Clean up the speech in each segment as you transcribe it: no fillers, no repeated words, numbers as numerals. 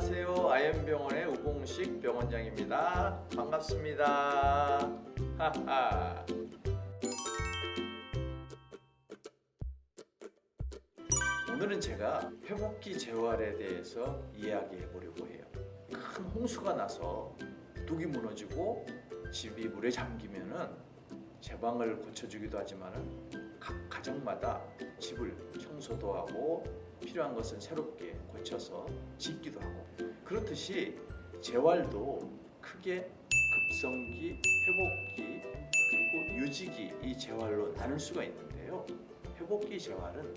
안녕하세요. IM병원의 우봉식 병원장입니다. 반갑습니다. 하하. 오늘은 제가 회복기 재활에 대해서 이야기해 보려고 해요. 큰 홍수가 나서 둑이 무너지고 집이 물에 잠기면은 제 방을 고쳐주기도 하지만은 각 가정마다 집을 청소도 하고 필요한 것은 새롭게 고쳐서 짓기도 하고, 그렇듯이 재활도 크게 급성기, 회복기, 그리고 유지기, 이 재활로 나눌 수가 있는데요. 회복기 재활은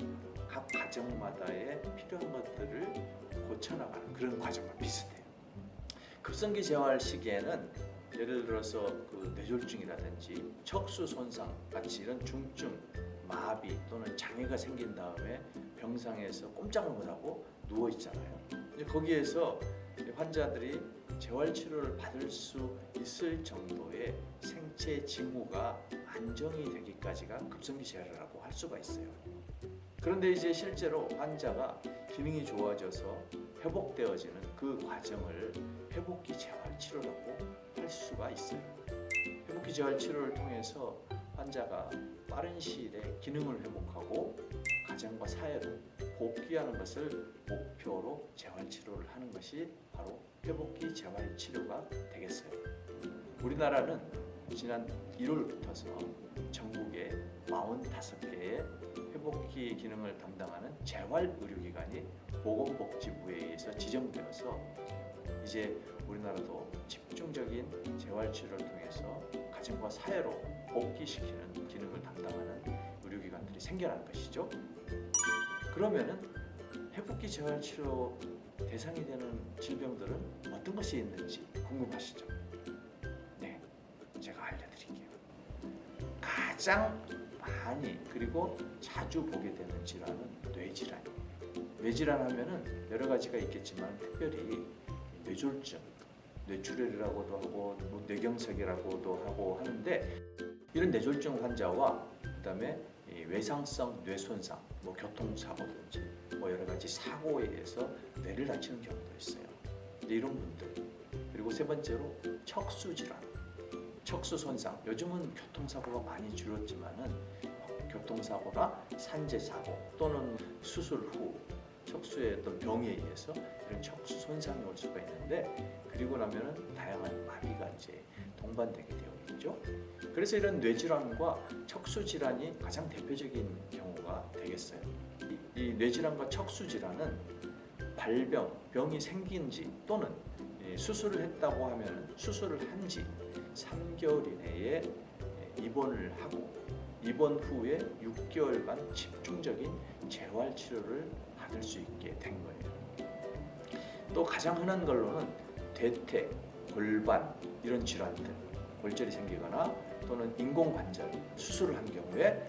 각 가정마다의 필요한 것들을 고쳐나가는 그런 과정과 비슷해요. 급성기 재활 시기에는 예를 들어서 뇌졸중이라든지 척수 손상 같이 이런 중증, 마비 또는 장애가 생긴 다음에 병상에서 꼼짝을 못하고 누워 있잖아요. 거기에서 환자들이 재활 치료를 받을 수 있을 정도의 생체 징후가 안정이 되기까지가 급성기 재활이라고 할 수가 있어요. 그런데 이제 실제로 환자가 기능이 좋아져서 회복되어지는 그 과정을 회복기 재활 치료라고 할 수가 있어요. 회복기 재활 치료를 통해서 환자가 빠른 시일에 기능을 회복하고 가정과 사회로 복귀하는 것을 목표로 재활 치료를 하는 것이 바로 회복기 재활 치료가 되겠어요. 우리나라는 지난 1월부터서 전국에 45개의 회복기 기능을 담당하는 재활 의료기관이 보건복지부에 의해서 지정되어서 이제 우리나라도 집중적인 재활 치료를 통해서 가정과 사회로 복귀시키는 기능을 담당하는 의료기관들이 생겨난 것이죠. 그러면은 회복기 재활 치료 대상이 되는 질병들은 어떤 것이 있는지 궁금하시죠? 네, 제가 알려드릴게요. 가장 많이 그리고 자주 보게 되는 질환은 뇌질환이에요. 뇌질환 하면은 여러 가지가 있겠지만 특별히 뇌졸중, 뇌출혈이라고도 하고 뇌경색이라고도 하고 하는데, 이런 뇌졸중 환자와 그다음에 외상성 뇌손상, 교통사고든지 여러 가지 사고에 의해서 뇌를 다치는 경우도 있어요. 이런 분들, 그리고 세 번째로 척수질환, 척수손상. 요즘은 교통사고가 많이 줄었지만은 교통사고나 산재사고 또는 수술 후 척수의 어떤 병에 의해서 이런 척수 손상이 올 수가 있는데, 그리고 나면은 다양한 마비가 이제 동반되게 되어 있죠. 그래서 이런 뇌질환과 척수질환이 가장 대표적인 경우가 되겠어요. 이 뇌질환과 척수질환은 발병, 병이 생긴 지 또는 수술을 했다고 하면 수술을 한 지 3개월 이내에 입원을 하고 입원 후에 6개월간 집중적인 재활 치료를 받을 수 있게 된 거예요. 또 가장 흔한 걸로는 대퇴, 골반 이런 질환들, 골절이 생기거나 또는 인공관절 수술을 한 경우에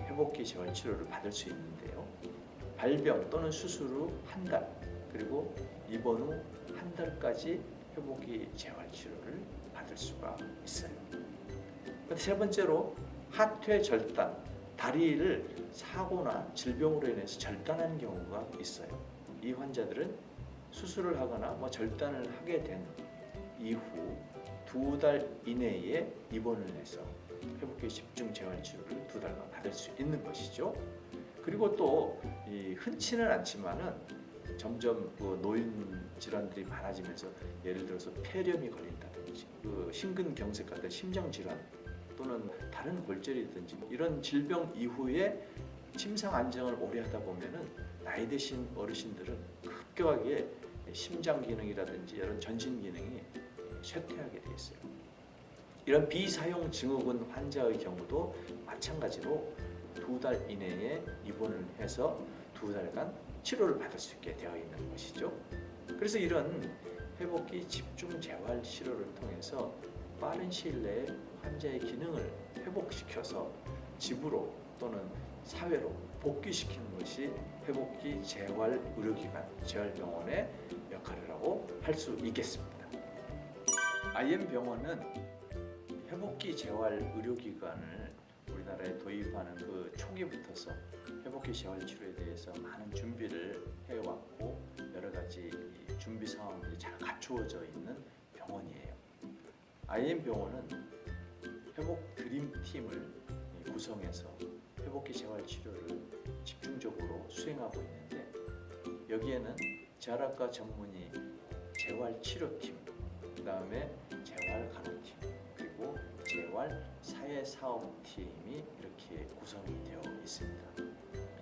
회복기 재활 치료를 받을 수 있는데요. 발병 또는 수술 후 한 달, 그리고 입원 후 한 달까지 회복기 재활 치료를 받을 수가 있어요. 세 번째로 하퇴 절단, 다리를 사고나 질병으로 인해서 절단하는 경우가 있어요. 이 환자들은 수술을 하거나 절단을 하게 된 이후 2달 이내에 입원을 해서 회복기 집중 재활 치료를 2달간 받을 수 있는 것이죠. 그리고 또 흔치는 않지만은 점점 노인 질환들이 많아지면서 예를 들어서 폐렴이 걸린다든지 심근경색 같은 심장 질환 또는 다른 골절이든지 이런 질병 이후에 침상 안정을 오래 하다 보면은 나이 드신 어르신들은 급격하게 심장 기능이라든지 이런 전신 기능이 쇠퇴하게 돼 있어요. 이런 비사용 증후군 환자의 경우도 마찬가지로 2달 이내에 입원을 해서 2달간 치료를 받을 수 있게 되어 있는 것이죠. 그래서 이런 회복기 집중 재활 치료를 통해서 빠른 시일 내에 환자의 기능을 회복시켜서 집으로 또는 사회로 복귀시키는 것이 회복기 재활 의료기관, 재활병원의 역할이라고 할 수 있겠습니다. IM병원은 회복기 재활 의료기관을 우리나라에 도입하는 그 초기부터서 회복기 재활 치료에 대해서 많은 준비를 해왔고 여러 가지 준비 준비 상황들이 잘 갖추어져 있는 병원이에요. IM 병원은 회복 드림팀을 구성해서 회복기 재활치료를 집중적으로 수행하고 있는데, 여기에는 재활학과 전문의 재활치료팀, 그 다음에 재활간호팀, 그리고 재활사회사업팀이 이렇게 구성이 되어 있습니다.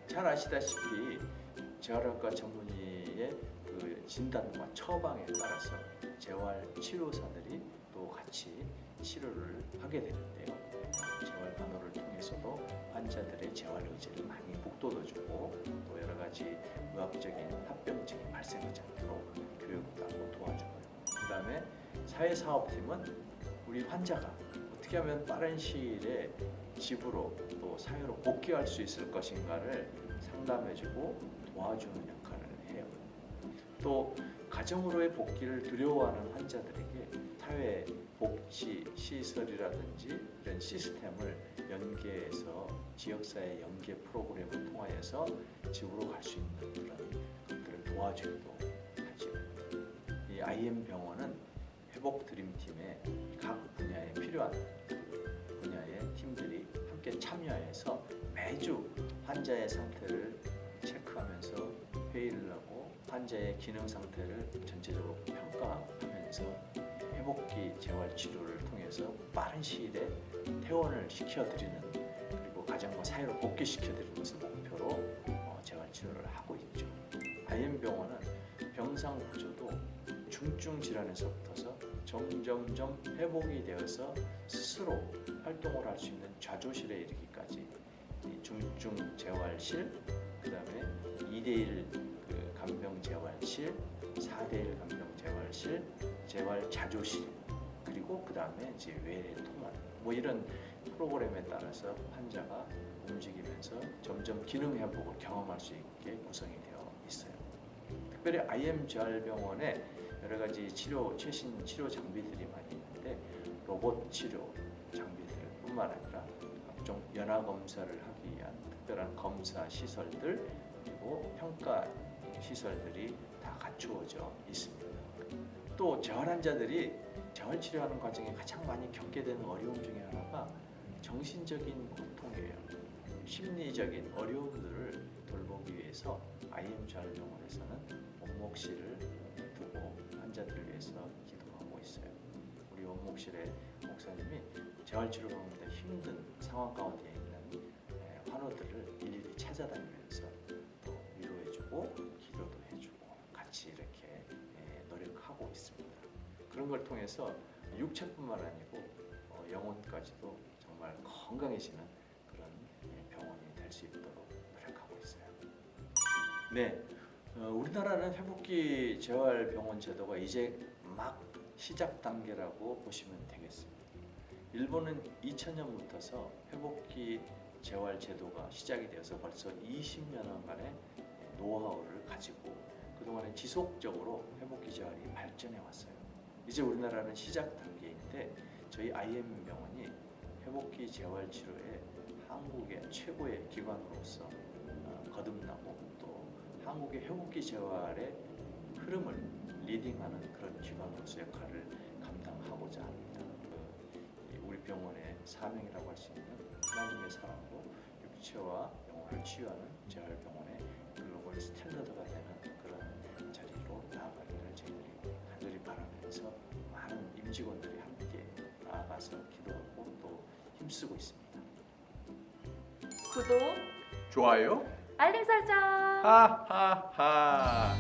잘 아시다시피 재활학과 전문의의 그 진단과 처방에 따라서 재활치료사들이 또 같이 치료를 하게 되는데요. 재활간호를 통해서도 환자들의 재활 의지를 많이 북돋워주고, 또 여러 가지 의학적인 합병증이 발생하지 않도록 교육도 하고 도와주고요. 그 다음에 사회사업팀은 우리 환자가 어떻게 하면 빠른 시일에 집으로 또 사회로 복귀할 수 있을 것인가를 상담해주고 도와주는 역할을 해요. 또 가정으로의 복귀를 두려워하는 환자들에게 사회 복지 시설이라든지 이런 시스템을 연계해서 지역사회 연계 프로그램을 통하여서 집으로 갈 수 있는 그런 것들을 도와주기도 하죠. 이 IM 병원은 회복 드림팀의 각 분야에 필요한 분야의 팀들이 함께 참여해서 매주 환자의 상태를 체크하면서 회의를 하고 환자의 기능 상태를 전체적으로 평가하면서 회복기 재활 치료를 통해서 빠른 시일에 퇴원을 시켜드리는, 그리고 가정과 사회로 복귀시켜드리는 것을 목표로 재활 치료를 하고 있죠. IM 병원은 병상 구조도 중증 질환에서부터서 점점점 회복이 되어서 스스로 활동을 할 수 있는 좌조실에 이르기까지 중증 재활실, 그다음에 2대1 그 간병 재활실, 4대1 간병 재활실, 재활 자조실, 그리고 그다음에 이제 외래 통원, 뭐 이런 프로그램에 따라서 환자가 움직이면서 점점 기능 회복을 경험할 수 있게 구성이 되어 있어요. 특별히 IM 재활병원에 여러 가지 최신 치료 장비들이 많이 있는데, 로봇 치료 장비들뿐만 아니라 각종 연화 검사를 하기 위한 특별한 검사 시설들, 그리고 평가 시설들이 다 갖추어져 있습니다. 또 재활 환자들이 재활 치료하는 과정에 가장 많이 겪게 되는 어려움 중에 하나가 정신적인 고통이에요. 심리적인 어려움들을 돌보기 위해서 IM 재활병원에서는 원목실을 두고 환자들을 위해서 기도하고 있어요. 우리 원목실의 목사님이 재활치료 가운데 힘든 상황 가운데 있는 환우들을 일일이 찾아다니면서 또 위로해주고 기도도 해주고 같이 이렇게 노력하고 있습니다. 그런 걸 통해서 육체뿐만 아니고 영혼까지도 정말 건강해지는 그런 병원이 될 수 있도록 노력하고 있어요. 네, 우리나라는 회복기 재활병원 제도가 이제 막 시작 단계라고 보시면 되겠습니다. 일본은 2000년부터서 회복기 재활 제도가 시작이 되어서 벌써 20년간의 노하우를 가지고 그동안에 지속적으로 회복기 재활이 발전해 왔어요. 이제 우리나라는 시작 단계인데, 저희 IM 병원이 회복기 재활 치료에 한국의 최고의 기관으로서 거듭나고, 또 한국의 회복기 재활의 흐름을 리딩하는 그런 기관으로서 역할을 감당하고자 합니다. 우리 병원의 사명이라고 할 수 있는 하나님의 사랑으로 육체와 영혼을 치유하는 재활병원의 글로벌 스탠더드가 되는 그런 자리로 나아가기를 저희들이 간절히 바라면서 많은 임직원들이 함께 나아가서 기도하고 또 힘쓰고 있습니다. 구독, 좋아요, 알림 설정. 하하하.